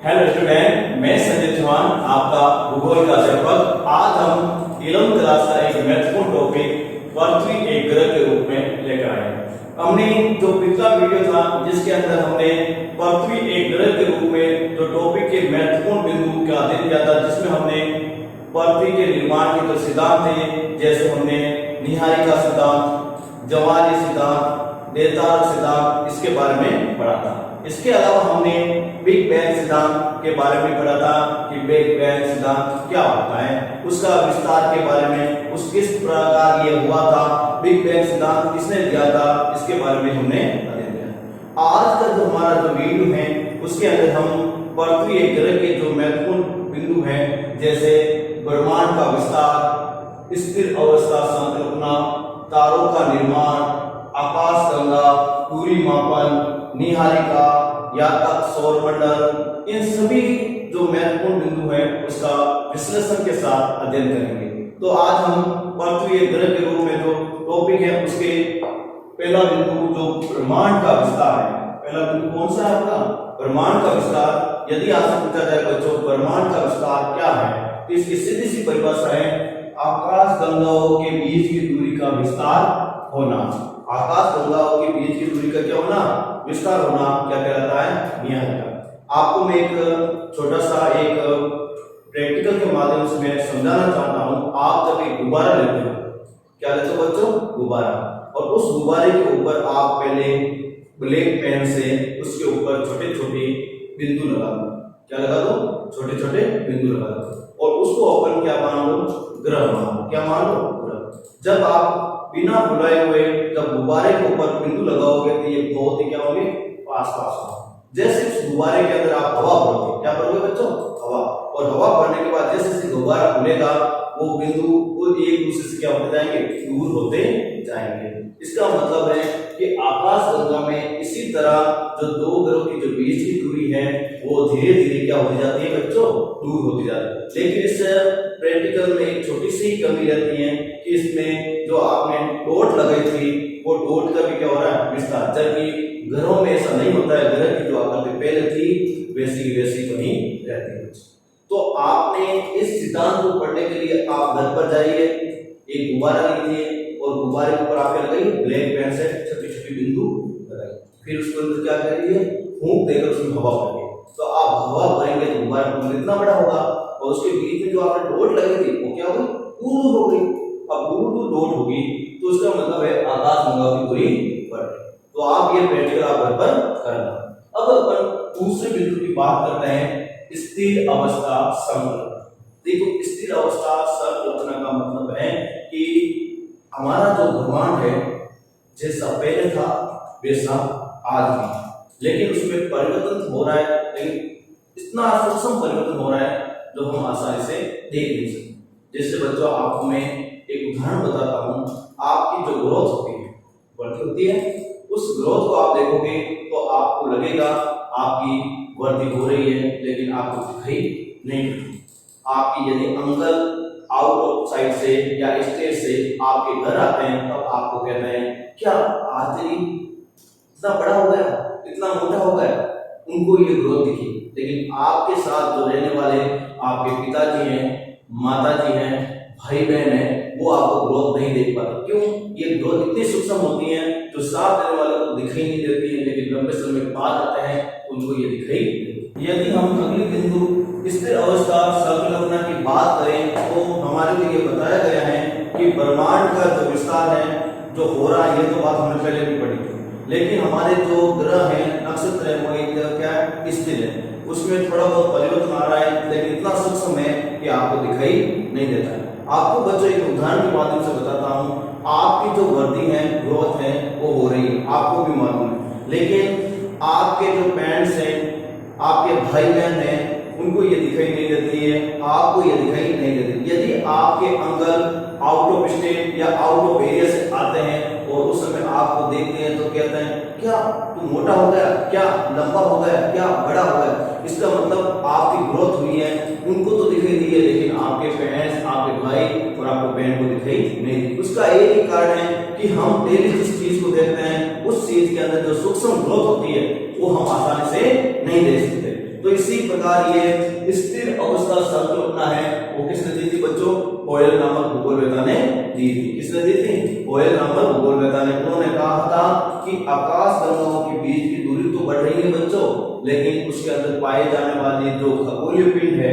Hello student, मैं संजय चौहान, आपका भूगोल का अध्यापक। आज हम 11वीं क्लास का एक महत्वपूर्ण टॉपिक पृथ्वी एक ग्रह के रूप में लेकर आए। हमने जो पिछला वीडियो था जिसके अंदर हमने पृथ्वी एक ग्रह के रूप में जो टॉपिक के महत्वपूर्ण बिंदु का अध्ययन किया था, जिसमें हमने पृथ्वी के निर्माण के जो सिद्धांत थे, जैसे हमने निहारिका सिद्धांत, ज्वारीय सिद्धांत, देवतारक सिद्धांत, इसके बारे में पढ़ा था। इसके अलावा हमने बिग बैंग सिद्धांत के बारे में पढ़ा था कि बिग बैंग सिद्धांत क्या होता है, उसका विस्तार के बारे में, उस किस प्रकार ये हुआ था, बिग बैंग सिद्धांत किसने दिया था, इसके बारे में हमने अध्ययन किया। आज का जो हमारा जो वीडियो है उसके अंदर हम पृथ्वी एक ग्रह के जो महत्वपूर्ण बिंदु हैं, जैसे ब्रह्मांड का विस्तार, स्थिर अवस्था संकल्पना, तारों का निर्माण, आकाश गंगा, दूरी मापन, निहारिका, यातक, सौर मंडल, इन सभी जो महत्वपूर्ण बिंदु हैं उसका विश्लेषण के साथ अध्ययन करेंगे। तो आज हम पृथ्वी एक ग्रह के रूप में जो टॉपिक है उसके पहला बिंदु जो ब्रह्मांड का विस्तार है। पहला बिंदु कौन सा है आपका? ब्रह्मांड का विस्तार। यदि आपसे पूछा जाए बच्चों ब्रह्मांड का विस्तार क्या है, तो इसकी सीधी सी परिभाषा है आकाश गंगाओं के बीच की दूरी का विस्तार होना। आकाश गंगाओं के बीच की दूरी का क्या होना? विस्तार होना क्या कहलाता है? निहारिका। आपको मैं एक छोटा सा एक प्रैक्टिकल के माध्यम से मैं समझाना चाहता हूं। आप जब एक गुब्बारा लेते हो, क्या लेते हो बच्चों? गुब्बारा। और उस गुब्बारे के ऊपर आप पहले ब्लैक पेन से उसके ऊपर छोटे छोटे बिंदु लगा दो। क्या लगा दो? छोटे छोटे बिंदु लगा दो और उसको अपन क्या मान लो? ग्रह मान लो। क्या मान लो? ग्रह। जब आप बिना बुलाए हुए जब गुब्बारे के ऊपर बिंदु लगाओगे तो ये बहुत ही क्या होंगे? पास पास होंगे। जैसे उस गुब्बारे के अंदर आप हवा भरोगे, क्या भरोगे बच्चों? हवा। और हवा भरने के बाद जैसे जैसे गुब्बारा खुलेगा वो बिंदु वो एक दूसरे से क्या होते जाएंगे? दूर होते जाएंगे। इसका मतलब है कि आकाश गंगा में इसी तरह जो दो ग्रहों की जो बीच की दूरी है वो धीरे धीरे क्या होती जाती है बच्चों? दूर होती जाती है। लेकिन इस प्रैक्टिकल में एक छोटी सी कमी रहती है कि इसमें जो आपने डॉट लगाई थी वो डॉट का भी क्या हो रहा है? विस्तार। जबकि ग्रहों में ऐसा नहीं होता है, ग्रह की जो आकृति पहले थी वैसी वैसी बनी रहती है। तो आपने इस सिद्धांत को पढ़ने के लिए आप घर पर जाइए, एक गुब्बारा लीजिए और गुब्बारे के ऊपर आप क्या लगाइए? ब्लैक पेन से छोटी छोटी बिंदु लगाइए। फिर उसके अंदर क्या करिए? फूंक देकर उसमें हवा भरिए। तो आप हवा भरेंगे तो गुब्बारा कितना बड़ा होगा और उसके बीच में जो आपने डॉट लगाई थी वो क्या होगी? दूर हो गई। अब दूर दूर डॉट होगी तो उसका मतलब है आकाश गंगा की दूरी बढ़ गई। तो आप ये प्रैक्टिकल आप घर पर करना। अब अपन दूसरे बिंदु की बात करते हैं, स्थिर अवस्था संकल्पना। देखो, स्थिर अवस्था संकल्पना का मतलब है कि हमारा जो ब्रह्मांड है जैसा पहले था वैसा आज भी, लेकिन उसमें परिवर्तन हो रहा है, लेकिन इतना सूक्ष्म परिवर्तन हो रहा है जो हम आसानी से देख नहीं सकते। जैसे बच्चों आपको मैं एक उदाहरण बताता हूँ। आपकी जो ग्रोथ होती है बढ़ती होती है, उस ग्रोथ को आप देखोगे तो आपको लगेगा आपकी वृद्धि हो रही है, लेकिन आपको दिखाई नहीं देती। आपकी यदि अंकल आउट ऑफ साइड से या स्टेट से आपके घर आते हैं तब आपको कहते हैं क्या आज तेरी इतना बड़ा हो गया, इतना मोटा हो गया, उनको ये ग्रोथ दिखी। लेकिन आपके साथ जो रहने वाले आपके पिताजी हैं, माताजी हैं, भाई बहन हैं, वो आपको ग्रोथ नहीं देख पाते। क्यों? ये ग्रोथ इतनी सूक्ष्म होती है जो साथ रहने वाले को दिखाई नहीं देती है, लेकिन लंबे समय बाद आते हैं उनको ये दिखाई देती है। यदि हम अगले बिंदु स्थिर अवस्था संकल्पना की बात करें तो हमारे लिए बताया गया है कि ब्रह्मांड का जो विस्तार है जो हो रहा है, ये तो बात हमने पहले भी पढ़ी थी, लेकिन हमारे जो ग्रह हैं, नक्षत्र है, वो एक क्या है? स्थिर है। उसमें थोड़ा बहुत परिवर्तन आ रहा है, लेकिन इतना सूक्ष्म है कि आपको दिखाई नहीं देता है। आपको बच्चों एक उदाहरण के माध्यम से बताता हूँ। आपकी जो वृद्धि है, ग्रोथ है, वो हो रही है, आपको भी मालूम है, लेकिन आपके जो पेरेंट्स हैं, आपके भाई बहन हैं, उनको ये दिखाई नहीं देती है, आपको ये दिखाई नहीं देती। यदि आपके अंकल आउट ऑफ स्टेट या आउट ऑफ एरिया से आते हैं और उस समय आपको देखते हैं तो कहते हैं क्या तू मोटा हो गया, क्या लंबा हो गया, क्या बड़ा हो गया। इसका मतलब आपकी ग्रोथ हुई है, उनको तो दिखाई दी है, लेकिन आपके पेरेंट्स, आपके भाई और आपके बहन को दिखाई नहीं दी। उसका एक ही कारण है कि हम डेली जिस चीज को देखते हैं उस चीज के अंदर जो सूक्ष्म ग्रोथ होती है वो हम आसानी से नहीं देख सकते। तो इसी प्रकार ये स्थिर अवस्था संकल्पना है वो किसने दी थी बच्चों? होयल नामक भूगोलवेत्ता ने दी थी। किसने दी थी? होयल नामक भूगोलवेत्ता ने। उन्होंने कहा था कि आकाश गंगाओं के बीच की दूरी तो बढ़ रही है बच्चों, लेकिन उसके अंदर पाए जाने वाली जो खगोलीय पिंड है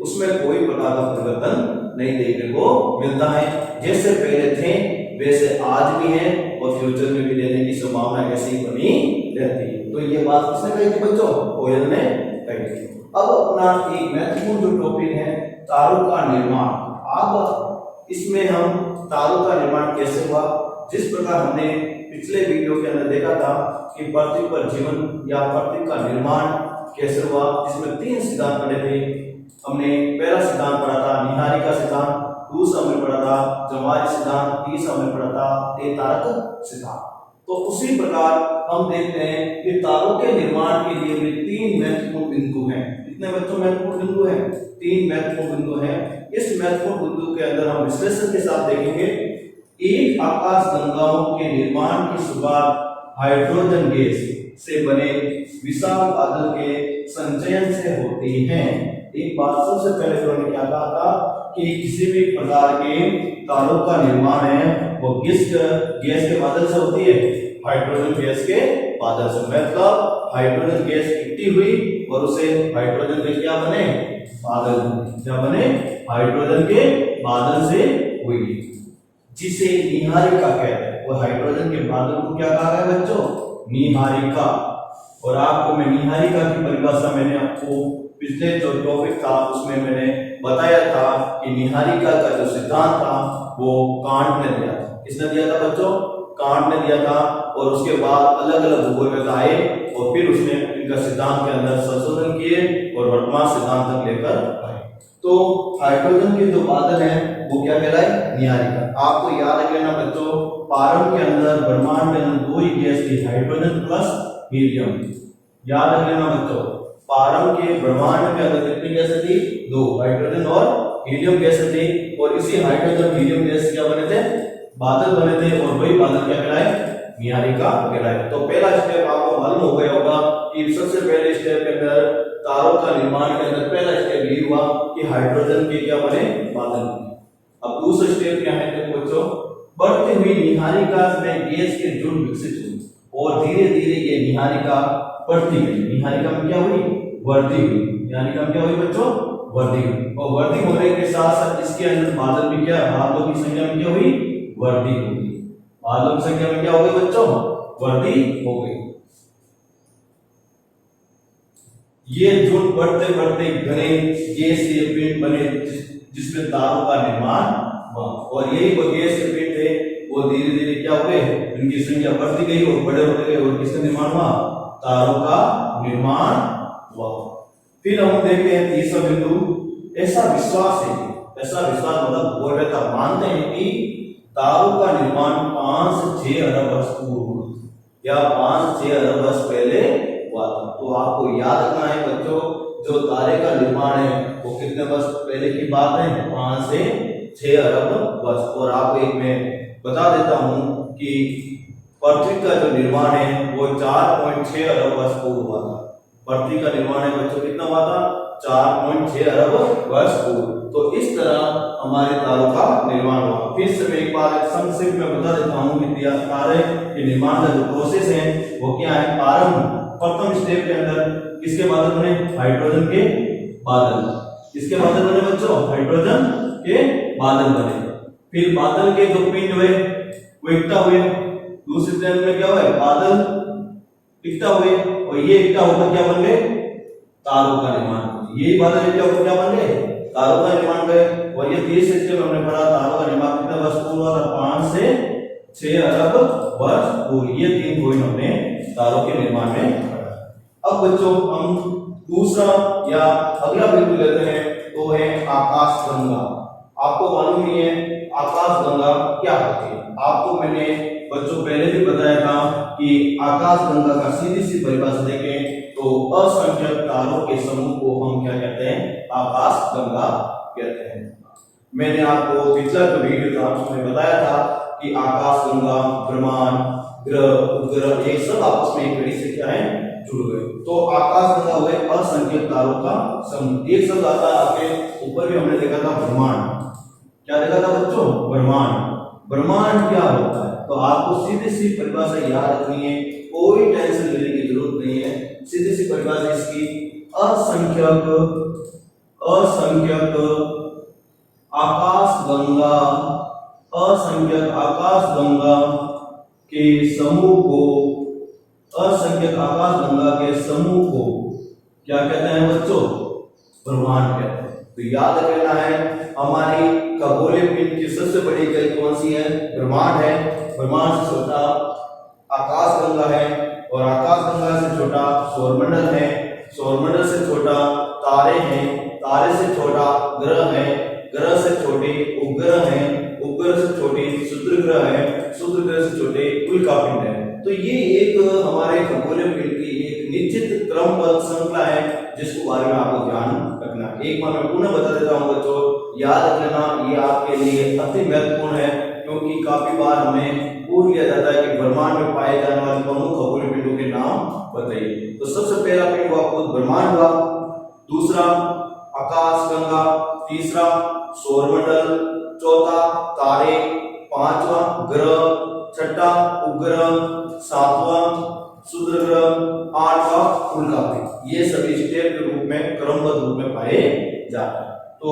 उसमें कोई प्रकार का परिवर्तन नहीं देखने को मिलता है। जैसे पहले थे वैसे आज भी है और फ्यूचर में भी रहने की संभावना ऐसी बनी रहती है। तो ये बात किसने कही थी बच्चों? होयल ने कही थी। अब अपना एक महत्वपूर्ण जो टॉपिक है तारों का निर्माण। अब इसमें हम तारों का निर्माण कैसे हुआ, जिस प्रकार हमने पिछले वीडियो के अंदर देखा था कि पृथ्वी पर जीवन या पृथ्वी का निर्माण कैसे हुआ, जिसमें 3 सिद्धांत पढ़े थे। हमने पहला सिद्धांत पढ़ा था निहारिका सिद्धांत, दूसरा हमने पढ़ा था जमारी सिद्धांत, तीसरा हमने पढ़ा था तेतारक सिद्धांत। तो उसी प्रकार हम देखते हैं कि तारों के निर्माण के लिए भी 3 महत्वपूर्ण बिंदु हैं। कितने बच्चों महत्वपूर्ण बिंदु हैं? 3 महत्वपूर्ण बिंदु हैं। इस महत्वपूर्ण बिंदु के अंदर हम विश्लेषण के साथ देखेंगे। एक आकाश गंगाओं के निर्माण की शुरुआत हाइड्रोजन गैस से बने विशाल बादल के संचयन से होती है। एक बात सबसे पहले उन्होंने क्या कहा था कि किसी भी प्रकार के तारों का निर्माण है वो किस गैस के बादल से होती है? हाइड्रोजन गैस के बादल से। मतलब हाइड्रोजन गैस इकट्ठी हुई और उसे हाइड्रोजन के क्या बने? बादल बने। क्या बने? हाइड्रोजन के बादल से हुई, जिसे निहारिका कहते हैं। और हाइड्रोजन के बादल को क्या कहा है बच्चों? निहारिका। और आपको मैं निहारिका की परिभाषा मैंने आपको पिछले जो टॉपिक था उसमें मैंने बताया था कि निहारिका का जो सिद्धांत था वो कांट ने दिया था। किसने दिया था बच्चों? कांट ने दिया था। और उसके बाद अलग अलग भूगोलवेत्ता आए और फिर उसने इनका सिद्धांत के अंदर संशोधन किए और वर्तमान सिद्धांत तक लेकर आए। तो हाइड्रोजन के जो बादल हैं वो क्या कहलाए? निहारिका। आपको याद रखना बच्चों, पारम के अंदर ब्रह्मांड के अंदर 2 ही गैस थी, हाइड्रोजन प्लस हीलियम। याद रख लेना बच्चों, पारम के ब्रह्मांड के अंदर कितनी गैसें थी? 2, हाइड्रोजन और हीलियम गैसें थी। और इसी हाइड्रोजन हीलियम गैस क्या बने थे? बादल बने थे। और वही बादल क्या कहलाए? निहारिका कहलाए। तो पहला स्टेप आपको मालूम हो गया होगा कि सबसे पहले स्टेप के अंदर तारों का निर्माण के अंदर पहला स्टेप ये हुआ कि हाइड्रोजन के क्या बने? बादल बने। अब दूसरा स्टेप क्या है देखो बच्चों, बढ़ती हुई निहारिका में गैस के झुंड विकसित हुए और धीरे धीरे ये निहारिका बढ़ती गई। निहारिका में क्या हुई? वृद्धि हुई। निहारिका में क्या हुई बच्चों? वृद्धि हुई। और वृद्धि होने के साथ साथ इसके अंदर बादल भी क्या? बादलों की संख्या में क्या हुई? वृद्धि होगी। बादलों की संख्या में क्या हो गई बच्चों? वृद्धि हो गई। ये झुंड बढ़ते बढ़ते घने गैसीय पिंड बने जिसमें तारों का निर्माण हुआ। और यही वो गैसीय पिंड थे वो धीरे धीरे क्या हो गए? इनकी संख्या बढ़ती गई और बड़े होते गए और किसका निर्माण हुआ? तारों का निर्माण हुआ। फिर हम देखते हैं तीसरा बिंदु। ऐसा विश्वास मतलब भूगोलवेत्ता मानते हैं कि तारों का निर्माण 5 से 6 अरब वर्ष पूर्व या 5 से 6 अरब वर्ष पहले हुआ था। तो आपको याद रखना है बच्चों, जो तारे का निर्माण है वो कितने वर्ष पहले की बात है? 5 से 6 अरब वर्ष। और आपको एक मैं बता देता हूं कि पृथ्वी का जो निर्माण है वो 4.6 अरब वर्ष पूर्व हुआ था। पृथ्वी का निर्माण है बच्चों कितना हुआ था? 4.6 अरब वर्ष पूर्व। तो इस तरह हमारे तारों का निर्माण हुआ। फिर से मैं एक बार संक्षेप में बता देता हूँ कि तारे के निर्माण का जो प्रोसेस है वो क्या है। प्रथम स्टेप के अंदर किसके बादल बने? हाइड्रोजन के बादल। किसके बादल बने बच्चों? हाइड्रोजन के बादल बने। फिर बादल के जो पिंड हुए वो इकट्ठा हुए। दूसरे स्टेप में क्या हुआ? बादल इकट्ठा हुए और ये इकट्ठा होकर क्या बन गए? तारों का निर्माण। यही बादल इकट्ठा होकर क्या बन गए? तारों का निर्माण गए। और ये 30 स्टेप हमने पढ़ा। तारों का निर्माण कितने वर्ष पूर्व हुआ था? 5 से 6 अरब वर्ष पूर्व। ये 3 पॉइंट हमने तारों के निर्माण में पढ़ा। अब बच्चों हम दूसरा या अगला बिंदु लेते हैं, तो है आकाश गंगा। आपको मालूम ही है आकाश गंगा क्या होती है। आपको मैंने बच्चों पहले भी बताया था कि आकाश गंगा का सीधी सी परिभाषा देखें तो असंख्यक तारों के समूह को हम क्या कहते हैं? आकाश गंगा कहते हैं। मैंने आपको पिछला जो वीडियो था उसमें बताया था कि आकाश गंगा, ब्रह्मांड, ग्रह, उपग्रह ये सब आपस में एक घड़ी से क्या है? जुड़ गए। तो आकाशगंगा हुए असंख्य तारों का समूह। एक शब्द आता है आपके ऊपर भी हमने देखा था ब्रह्मांड। क्या देखा था बच्चों? ब्रह्मांड। ब्रह्मांड क्या होता है? तो आपको सीधी सी परिभाषा याद रखनी है, कोई टेंशन लेने की जरूरत नहीं है। सीधी सी परिभाषा इसकी असंख्यक आकाशगंगा, असंख्यक आकाशगंगा के समूह को, असंख्यक आकाशगंगा के समूह को क्या कहते हैं बच्चों? ब्रह्मांड कहते हैं। तो याद रखना है, हमारी खगोलीय पिंड की सबसे बड़ी इकाई कौन सी है? ब्रह्मांड है। ब्रह्मांड से छोटा आकाशगंगा है, और आकाशगंगा से छोटा सौरमंडल है, सौरमंडल से छोटा तारे हैं, तारे से छोटा ग्रह है, ग्रह से छोटे उपग्रह हैं, उपग्रह से छोटे क्षुद्र ग्रह है, क्षुद्र ग्रह से छोटे उल्कापिंड है। तो ये एक हमारे खगोलीय पिंड की एक निश्चित क्रमबद्ध श्रृंखला है, जिसको बारे में आपको ध्यान रखना है। एक बार मैं पुनः बता देता हूँ बच्चों, याद रखना, ये आपके लिए अति महत्वपूर्ण है, क्योंकि काफी बार हमें पूछ लिया जाता है कि ब्रह्मांड में पाए जाने वाले प्रमुख खगोलीय पिंडों के नाम बताइए। तो सबसे पहला पिंड हुआ खुद ब्रह्मांड हुआ, दूसरा आकाशगंगा, तीसरा सौरमंडल, चौथा तारे, पांचवा ग्रह, छठा उपग्रह, सातवां क्षुद्र ग्रह, आठवां उल्कापिंड। ये सभी स्टेप के रूप में क्रमबद्ध रूप में पाए जाते हैं। तो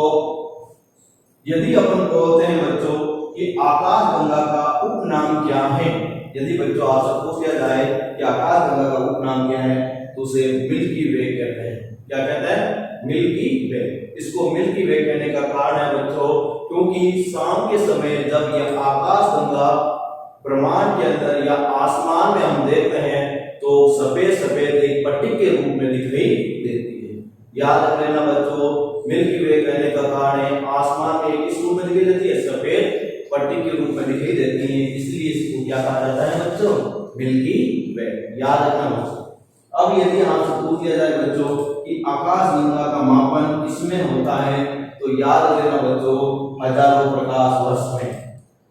यदि अपन बोलते हैं बच्चों कि आकाशगंगा का उपनाम क्या है, यदि बच्चों आपसे पूछ लिया जाए कि आकाशगंगा का उपनाम क्या है, तो उसे मिल्की वे कहते हैं। क्या कहते हैं? मिल्की वे। इसको मिल्की वे कहने का कारण है बच्चों, क्योंकि शाम के समय जब यह आकाशगंगा ब्रह्मांड के अंदर या आसमान में हम देखते हैं, तो सफेद सफेद एक पट्टी के रूप में दिखाई देती है। याद रख लेना बच्चों, मिल्की वे कहने का कारण है आसमान में किस रूप में दिखाई देती है? सफेद पट्टी के रूप में दिखाई देती है, इसलिए इसको क्या कहा जाता है बच्चों? मिल्की वे। याद रखना बच्चों। अब यदि आपसे पूछ लिया जाए बच्चों कि आकाशगंगा का मापन इसमें होता है, तो याद रखना बच्चों हजारों प्रकाश वर्ष में।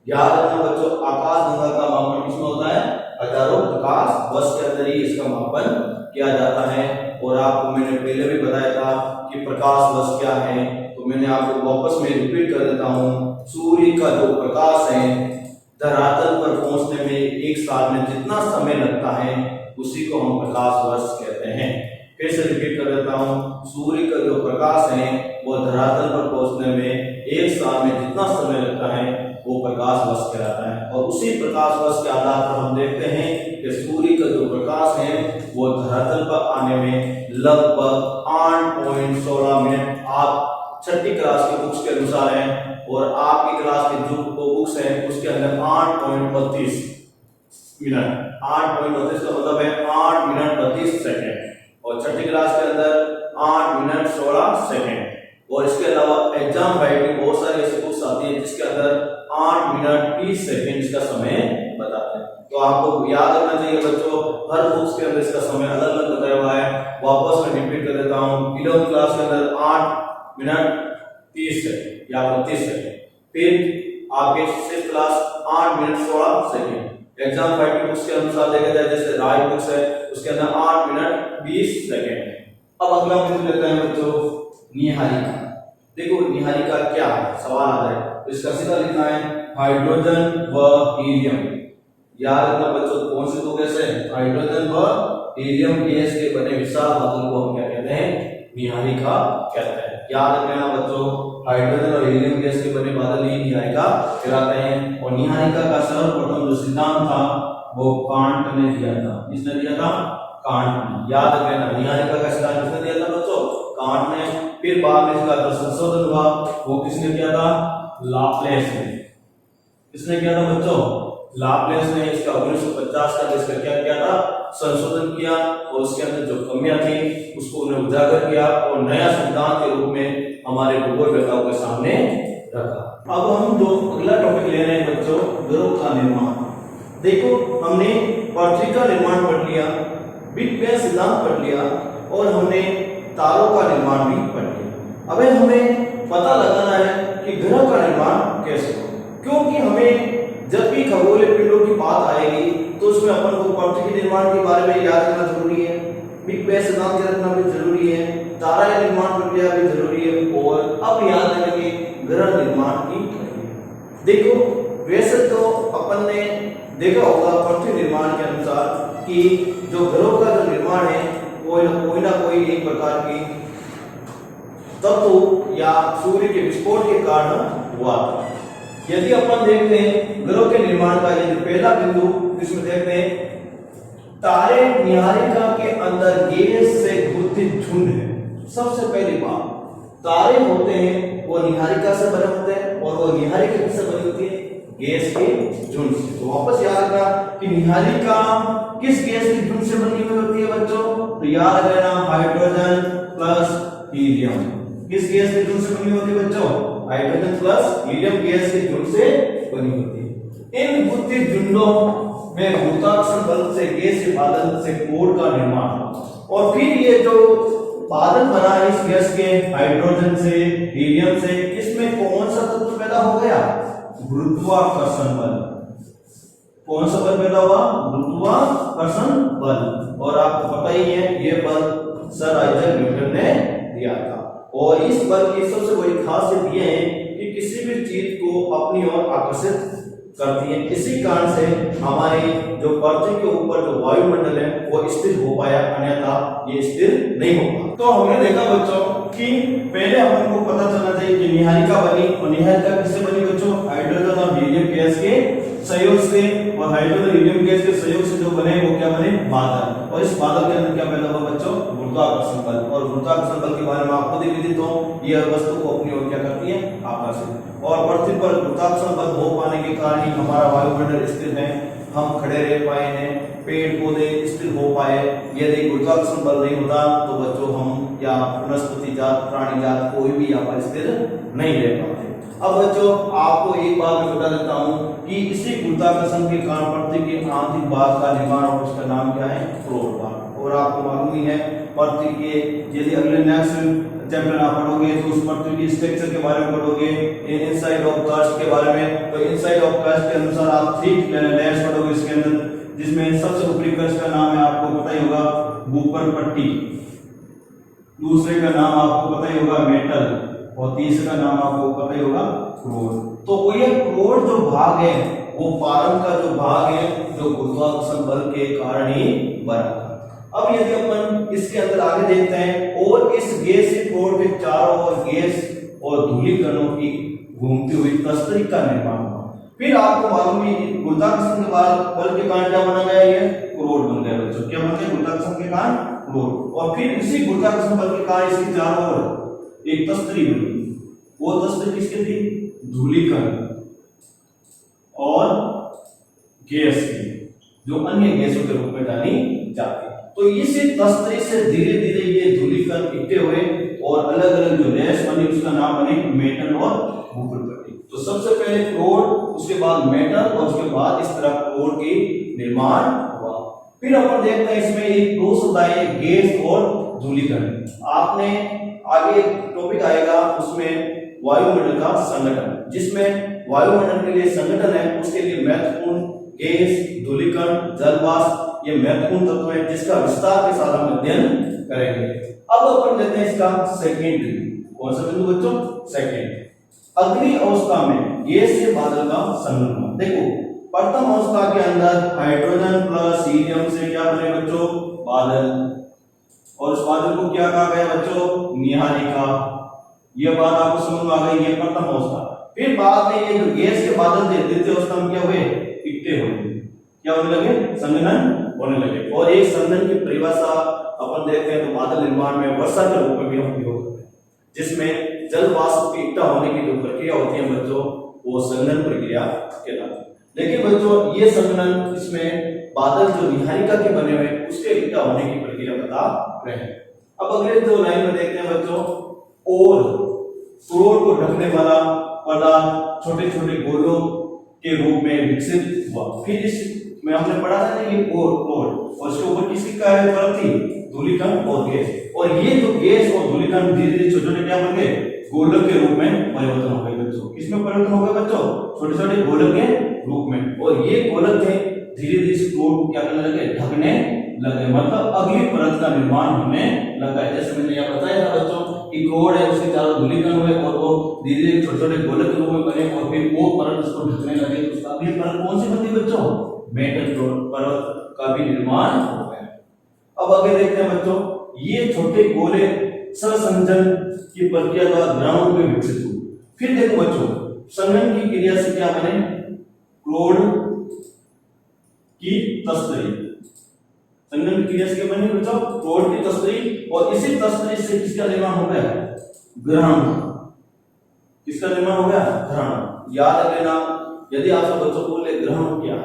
याद रखना बच्चों, आकाशगंगा का मापन किसमें होता है? हजारों प्रकाश वर्ष के अंदर ही इसका मापन किया जाता है। और आपको मैंने पहले भी बताया था कि प्रकाश वर्ष क्या है, तो मैंने आपको वापस में रिपीट कर देता हूँ। सूर्य का जो प्रकाश है धरातल पर पहुंचने में एक साल में जितना समय लगता है, उसी को हम प्रकाश वर्ष कहते हैं। फिर से रिपीट कर देता हूँ, सूर्य का जो प्रकाश है वो धरातल पर पहुंचने में एक साल में जितना समय लगता है, वो प्रकाश वर्ष कहलाता है। और उसी प्रकाश वर्ष के आधार पर हम देखते हैं कि सूर्य का जो प्रकाश है वो धरातल पर आने में लगभग 8.16 मिनट। आप छठी क्लास की बुक्स के अनुसार है, और आपकी क्लास की जो बुक्स है उसके अंदर 8.32 मिनट, 8.32 का मतलब है 8 मिनट 32 सेकेंड, और छठी क्लास के अंदर 8 मिनट 16 सेकेंड। और इसके अलावा एग्जाम राइटिंग बहुत सारी ऐसी बुक्स आती है जिसके अंदर 8 मिनट 30 सेकेंड इसका समय बताते हैं। तो आपको याद रखना चाहिए बच्चों, हर बुक्स के अंदर इसका समय अलग अलग बताया हुआ है। वापस मैं रिपीट कर देता हूँ, 11th क्लास के अंदर 8 मिनट 30 सेकेंड या 32 सेकेंड, फिर आपके 6th class 8 minute 16 second. Exam writing books के अनुसार देखा जाए, जैसे राय बुक्स है उसके अंदर 8 मिनट 20 सेकेंड। अब अगला बिंदु लेते हैं बच्चों निहारिका। देखो निहारिका क्या है, सवाल आ जाए तो इसका सीधा लिखना है हाइड्रोजन व हीलियम। याद रखना बच्चों, कौन से दो गैस है? हाइड्रोजन व हीलियम गैस के बने विशाल बादल को हम क्या कहते हैं? निहारिका कहते हैं। याद रखना बच्चों, हाइड्रोजन और हीलियम गैस के बने बादल ही निहारिका कहलाते हैं। और निहारिका का सर्वप्रथम जो सिद्धांत था वो कांट ने दिया था। किसने दिया था? कांट ने। याद रखना, निहारिका का सिद्धांत किसने दिया था बच्चों? कांट ने। फिर बाद में इसका संशोधन हुआ, वो किसने किया था? लाप्लेस ने। किसने किया था बच्चों? लाप्लेस ने। इसका 1950 का इसका क्या किया था? संशोधन किया, और उसके अंदर जो कमियां थी उसको उन्हें उजागर किया और नया सिद्धांत के रूप में हमारे भूगोलवेत्ताओं के सामने रखा। अब हम जो अगला टॉपिक ले रहे हैं बच्चों, ग्रहों का निर्माण। देखो हमने पृथ्वी का निर्माण पढ़ लिया, बिग बैंग सिद्धांत पढ़ लिया, और हमने तारों का निर्माण भी पढ़ लिया। अब हमें पता लगाना है कि ग्रह का निर्माण कैसे हो, क्योंकि हमें जब भी खगोलीय पिंडों की बात आएगी तो उसमें अपन को पृथ्वी के निर्माण के बारे में याद रखना जरूरी है। बिग बैंग सिद्धांत याद रखना भी जरूरी है, तारा निर्माण प्रक्रिया भी जरूरी है, और अब याद रखेंगे ग्रह निर्माण की प्रक्रिया। देखो वैसे तो अपन ने देखा होगा पृथ्वी निर्माण के अनुसार कि जो ग्रहों का जो निर्माण है कोई ना कोई एक प्रकार की तत्व या सूर्य के विस्फोट के कारण हुआ था। यदि अपन देखते हैं ग्रहों के निर्माण का यदि पहला बिंदु इसमें देखते हैं तारे निहारिका के अंदर गैस से घुलते झुंड है। सबसे पहली बात तारे होते हैं वो निहारिका से बने होते हैं, और वो निहारिका किससे बनी होती है? गैस के झुंड से। तो वापस याद रखना कि निहारिका किस गैस के झुंड से बनी हुई होती है बच्चों? तो याद रखना हाइड्रोजन प्लस हीलियम। किस गैस के झुंड से बनी होती है बच्चों? हाइड्रोजन प्लस हीलियम गैस के झुंड से बनी होती है। इन बुद्धि झुंडों में गुरुत्वाकर्षण बल से गैसीय बादल से कोर का निर्माण, और फिर ये जो बादल बना इस गैस के हाइड्रोजन से हीलियम से, इसमें कौन सा तत्व पैदा हो गया? गुरुत्वाकर्षण बल। कौन सा बल पैदा हुआ? गुरुत्वाकर्षण बल। और आपको पता ही है ये बल सर आइजैक न्यूटन ने दिया था, और इस बल की सबसे बड़ी खासियत यह है कि किसी भी चीज को अपनी ओर आकर्षित करती है। इसी कारण से हमारे जो पृथ्वी के ऊपर जो वायुमंडल है वो स्थिर हो पाया, अन्यथा ये स्थिर नहीं होगा। तो हमने देखा बच्चों कि पहले हमको पता चलना चाहिए कि निहारिका बनी, और निहारिका किससे बनी बच्चों? हाइड्रोजन और हीलियम गैस के सहयोग से, और हाइड्रोजन हीलियम गैस के सहयोग से जो बने वो क्या बने? बादल। और इस बादल के अंदर क्या पैदा हुआ बच्चों? गुरुत्वाकर्षण बल। और गुरुत्वाकर्षण बल के बारे में आपको विदित हो, यह वस्तु को अपनी ओर क्या करती है? आकर्षित। और पृथ्वी पर गुरुत्वाकर्षण बल हो पाने के कारण ही हमारा वायुमंडल स्थिर है, हम खड़े रह पाए हैं, पेड़ पौधे स्थिर हो पाए। यदि गुरुत्वाकर्षण बल नहीं होता तो बच्चों हम या वनस्पति जात, प्राणी जात कोई भी यहाँ पर स्थिर नहीं रह पाते। अब बच्चों आपको एक बात मैं बता देता हूँ कि इसी गुरुत्वाकर्षण के कारण पृथ्वी के आंतरिक भाग का निर्माण, और उसका नाम क्या है? फ्लोर भाग। और आपको मालूम ही है पृथ्वी के, यदि अगले नेक्स्ट चैप्टर आप पढ़ोगे तो उस पृथ्वी की स्ट्रक्चर के बारे में पढ़ोगे, इनसाइड ऑफ क्रस्ट के बारे में। तो इनसाइड ऑफ क्रस्ट के अनुसार आप 3 लेयर्स पढ़ोगे इसके अंदर, जिसमें सबसे ऊपरी क्रस्ट का नाम है आपको पता ही होगा ऊपर पट्टी, दूसरे का नाम आपको पता ही होगा मेटल, और तीसरे का नाम आपको पता ही होगा कोर। तो ये कोर जो भाग है वो पारम का जो भाग है जो गुरुत्वाकर्षण बल के कारण ही बना। अब यदि अपन इसके अंदर आगे देखते हैं, और इस गैस के कोर के चारों ओर गैस और धूलिकणों की घूमती हुई तस्तरी का निर्माण हुआ। फिर आपको मालूम है गुरुत्वाकर्षण के बल के कारण क्या बना गया? ये कोर बन गया बच्चों। क्या बन गया? गुरुत्वाकर्षण के कारण कोर। और फिर इसी गुरुत्वाकर्षण बल के कारण इसके चारों ओर एक तस्तरी बनी। वो तस्तरी किसकी थी? धूलिकण और गैस की, जो अन्य गैसों के रूप में जानी जाती है। तो इसी तस्तरी से धीरे धीरे ये धूलिकण इकट्ठे हुए, और अलग अलग जो लेयर्स बनी उसका नाम बने मेटल और ऊपर पट्टी। तो सबसे पहले कोर, उसके बाद मेटल, और उसके बाद इस तरह कोर की निर्माण हुआ। फिर अपन देखते हैं इसमें एक 2 शब्द आए, गैस और धूलिकण। आपने आगे टॉपिक आएगा उसमें वायुमंडल का संगठन, जिसमें वायुमंडल के लिए संगठन है, उसके लिए महत्वपूर्ण गैस, धूलिकण, जलवाष्प ये महत्वपूर्ण तत्व है जिसका विस्तार के साथ हम अध्ययन करेंगे। अब अपन लेते हैं इसका सेकेंड बिंदु। कौन सा बिंदु बच्चों? सेकेंड। अग्नि अवस्था में गैस से बादल का संगठन। देखो प्रथम अवस्था के अंदर हाइड्रोजन प्लस हीलियम से क्या बने बच्चों? बादल। और उस बादल को क्या कहा गया बच्चों? निहारिका। यह बात आपको समझ में आ गई? ये प्रथम अवस्था। फिर बाद में ये जो गैस के बादल थे द्वितीय अवस्था में क्या हुए? इकट्ठे हुए। क्या होने लगे? संघनन होने लगे। और एक संघनन की परिभाषा अपन देखते हैं तो बादल निर्माण में वर्षा के रूप में भी हम उपयोग करते हैं, जिसमें जल वाष्प की इकट्ठा होने की जो प्रक्रिया होती है बच्चों वो संघनन प्रक्रिया कहलाती है। लेकिन बच्चों ये संघनन, इसमें बादल जो निहारिका के बने हुए उसके इकट्ठा होने की प्रक्रिया बता रहे हैं। अब अगले जो लाइन में देखते हैं बच्चों, और को ढकने वाला पदार्थ छोटे छोटे गोलों के रूप में विकसित हुआ। फिर इस में हमने पढ़ा था ना ये कोर, और उसके ऊपर किसकी का है? परत थी, धूलिकण और गैस। और ये जो गैस और धूलिकण धीरे धीरे छोटे छोटे क्या बन गए? गोलक के रूप में परिवर्तन हो गए बच्चों। किसमें परिवर्तन हो गए बच्चों? छोटे छोटे गोलक के रूप में। और ये गोलक थे धीरे धीरे इस फ्लूइड को क्या करने लगे, ढकने लगे, मतलब अगली परत का निर्माण होने लगा है। जैसे मैंने यहाँ बताया था बच्चों कि क्रोड है, उसके चारों धूलिकण हुए और वो धीरे धीरे छोटे छोटे गोलक के रूप में बने और फिर वो परत उसको ढकने लगे। उसका अगली परत कौन सी बनती बच्चों, मेटल परत का भी निर्माण हो गया। अब आगे देखते हैं बच्चों, ये छोटे गोले सहसंयोजन की प्रक्रिया द्वारा ग्राउंड में विकसित हुए। फिर देखो बच्चों, संघनन की क्रिया से क्या बने, क्रोड की तस्तरी। संघनन की क्रिया से क्या बनी बच्चों, क्रोड की तस्तरी, और इसी तस्तरी से किसका निर्माण हो गया, ग्रहण। किसका निर्माण हो गया, ग्रहण। याद रखना, यदि आपसे बच्चों को बोले ग्रहण क्या,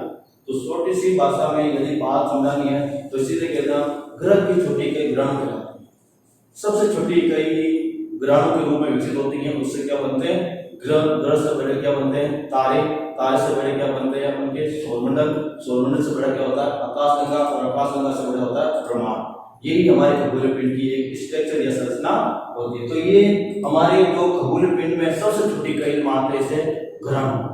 तो छोटी सी भाषा में यदि बात समझानी है तो सीधे कहना ग्रह की छोटी इकाई ग्रहण कहलाती है। सबसे छोटी इकाई ग्रहण के रूप में विकसित होती है। उससे क्या बनते हैं, ग्रह, ग्रह से बड़े क्या बनते हैं, तारे, तारे से बड़े क्या बनते हैं उनके सौरमंडल, सौरमंडल से बड़ा क्या होता है आकाशगंगा, और आकाशगंगा से बड़ा होता है ब्रह्मांड। यही हमारे खगोलीय पिंड की एक स्ट्रक्चर या संरचना होती है। तो ये हमारे जो खगोलीय पिंड में सबसे छोटी इकाई मानते हैं ग्रहण।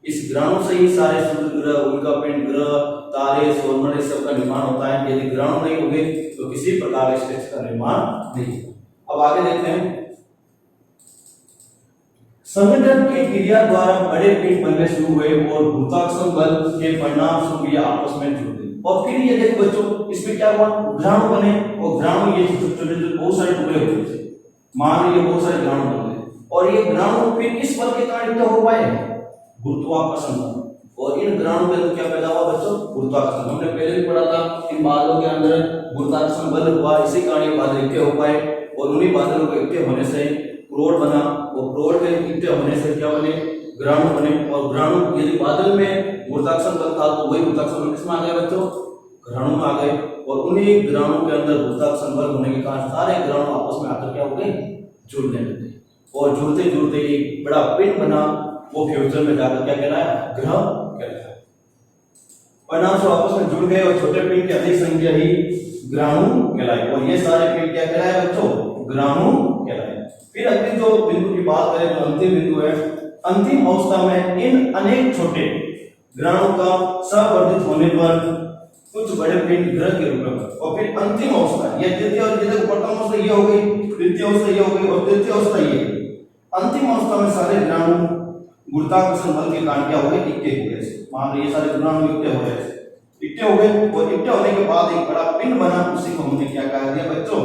इस ग्रहणों से ही सारे सूर्य ग्रह, उल्का पिंड, ग्रह, तारे, सौरमंडल सबका निर्माण होता है। यदि ग्रहण नहीं होंगे तो किसी प्रकार के स्ट्रक्चर का निर्माण नहीं। अब आगे देखते हैं, संघटन की क्रिया द्वारा बड़े पिंड बनने शुरू हुए और गुरुत्वाकर्षण बल के परिणाम स्वरूप ये आपस में जुड़ गए। और फिर ये देखो बच्चों, इसमें क्या हुआ, ग्रहण बने, और ग्रहण ये छोटे बहुत सारे टुकड़े हुए थे, मान लीजिए बहुत सारे ग्रहण बन गए, और ये ग्रहण फिर किस बल के कारण इकट्ठा हो पाए, गुरुत्वाकर्षण बल। और इन ग्रहणों के अंदर क्या पैदा हुआ बच्चों, गुरुत्वाकर्षण। हमने पहले भी पढ़ा था, इन बादलों के अंदर गुरुत्वाकर्षण बल हुआ, इसी कारण ये बादल इकट्ठे हो पाए, और उन्हीं बादलों के इकट्ठे होने से क्रोड बना, और क्रोड के इकट्ठे होने से क्या बने, ग्रहण बने। और ग्रहण, यदि बादल में गुरुत्वाकर्षण बल था तो वही गुरुत्वाकर्षण बल किसमें आ गया बच्चों, ग्रहणों में आ गए, और उन्हीं ग्रहणों के अंदर गुरुत्वाकर्षण बल होने के कारण सारे ग्रहण आपस में आकर क्या हो गए, जुड़ने लगे, और जुड़ते जुड़ते एक बड़ा पिंड बना, वो फ्यूचर में जाकर क्या कहलाया, ग्रह कहलाया। परिणाम से आपस में जुड़ गए और छोटे पिंड की अधिक संख्या ही ग्रहाणु कहलाए, और ये सारे पिंड क्या कहलाए बच्चों, ग्रहाणु कहलाए। फिर अगली जो बिंदु की बात करें तो अंतिम बिंदु है, अंतिम अवस्था में इन अनेक छोटे ग्रहाणु का संवर्धित होने पर कुछ बड़े पिंड ग्रह के रूप में, और फिर अंतिम अवस्था ये द्वितीय, और प्रथम अवस्था ये हो गई, द्वितीय अवस्था ये हो गई, और तृतीय अवस्था ये। अंतिम अवस्था में सारे ग्रहाणु गुरुत्वाकर्षण बल के कारण क्या हो गए, इकट्ठे हो गए। मान लीजिए सारे ग्रहाणु इकट्ठे हो गए, इकट्ठे हो गए, और इकट्ठे होने के बाद एक बड़ा पिंड बना, उसी को हमने क्या कह दिया बच्चों,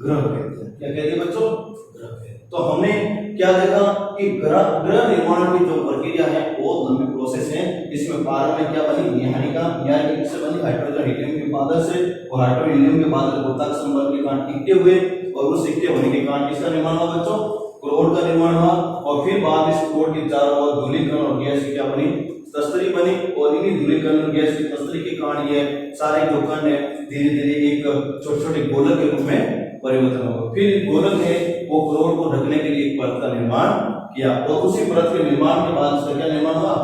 ग्रह कहते हैं। क्या कह दिया बच्चों, ग्रह कहते हैं। तो हमने क्या देखा कि ग्रह निर्माण की जो प्रक्रिया है वो लंबी प्रोसेस है। इसमें प्रारंभ में क्या बनी, निहारिका, निहारिका किससे बनी, हाइड्रोजन हीलियम के बादल से, और हाइड्रोजन हीलियम के बादल गुरुत्वाकर्षण बल के कारण इकट्ठे हुए, और उस इकट्ठे होने के कारण किसका निर्माण हुआ बच्चों, क्रोड का निर्माण हुआ। और फिर बाद इस क्रोड के चारों ओर धूलिकण और गैस की क्या बनी, तस्तरी बनी, और इन्हीं धूलिकण और गैस की तस्तरी के कारण ये सारे जो कण है धीरे धीरे एक छोटे छोटे गोलक के रूप में परिवर्तन हुआ। फिर गोलक ने वो क्रोड को ढकने के लिए एक परत का निर्माण किया, और उसी परत के निर्माण के बाद उसका क्या निर्माण हुआ,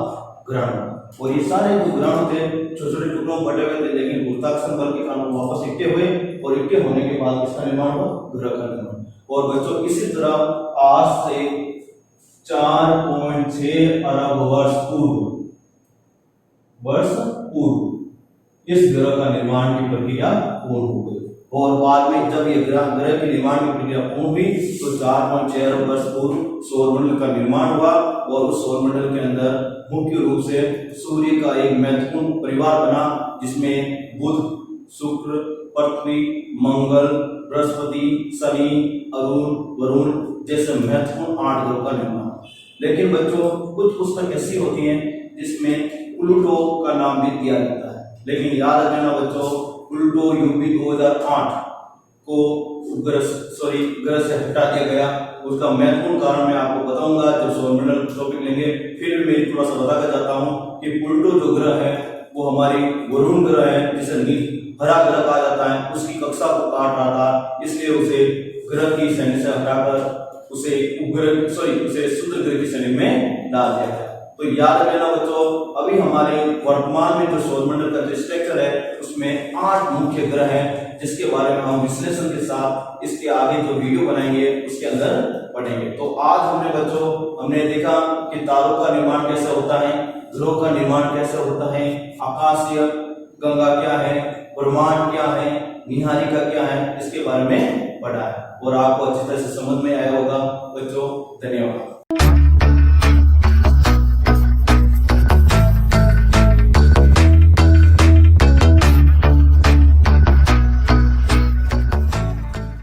ग्रहण। और ये सारे जो ग्रहण थे छोटे छोटे टुकड़ों में बटे हुए थे, लेकिन गुरुत्वाकर्षण बल के कारण वापस इकट्ठे हुए, और इकट्ठे होने के बाद इसका निर्माण हुआ, ग्रह का निर्माण। और बच्चों इसी तरह आज से 4.6 अरब वर्ष पूर्व इस ग्रह का निर्माण की प्रक्रिया पूर्ण हो गई, और बाद में जब ये ग्रह के निर्माण की प्रक्रिया पूर्ण हुई तो 4.6 अरब वर्ष पूर्व सौरमंडल का निर्माण हुआ, और उस सौरमंडल के अंदर मुख्य रूप से सूर्य का एक महत्वपूर्ण परिवार बना, जिसमें बुध, शुक्र, पृथ्वी, मंगल, बृहस्पति, शनि, अरुण, वरुण जैसे महत्वपूर्ण 8 ग्रहों का निर्माण। लेकिन बच्चों कुछ पुस्तक ऐसी होती हैं जिसमें प्लूटो का नाम भी दिया जाता है, लेकिन याद रखना बच्चों, प्लूटो यूपी 2008 को ग्रह से हटा दिया गया। उसका महत्वपूर्ण कारण मैं आपको बताऊंगा जब सौरमंडल टॉपिक लेंगे। फिर भी मैं थोड़ा सा बताकर जाता हूँ कि प्लूटो जो ग्रह है वो हमारी वरुण ग्रह है, जिसे हरा ग्रह कहा जाता है। उसकी कक्षा को काट रहा था, इसलिए उसे ग्रह की श्रेणी से हटाकर उसे शुद्ध ग्रह की श्रेणी में डाल दिया गया। तो याद रखना बच्चों, अभी हमारे वर्तमान में जो सौरमंडल का जो स्ट्रक्चर है उसमें 8 मुख्य ग्रह हैं, जिसके बारे में हम विश्लेषण के साथ इसके आगे जो वीडियो बनाएंगे उसके अंदर पढ़ेंगे। तो आज हमने देखा कि तारों का निर्माण कैसे होता है, ग्रहों का निर्माण कैसे होता है, आकाशीय गंगा क्या है, ब्रह्मांड क्या है, निहारिका क्या है, इसके बारे में पढ़ा है और आपको अच्छी तरह से समझ में आया होगा बच्चों। धन्यवाद।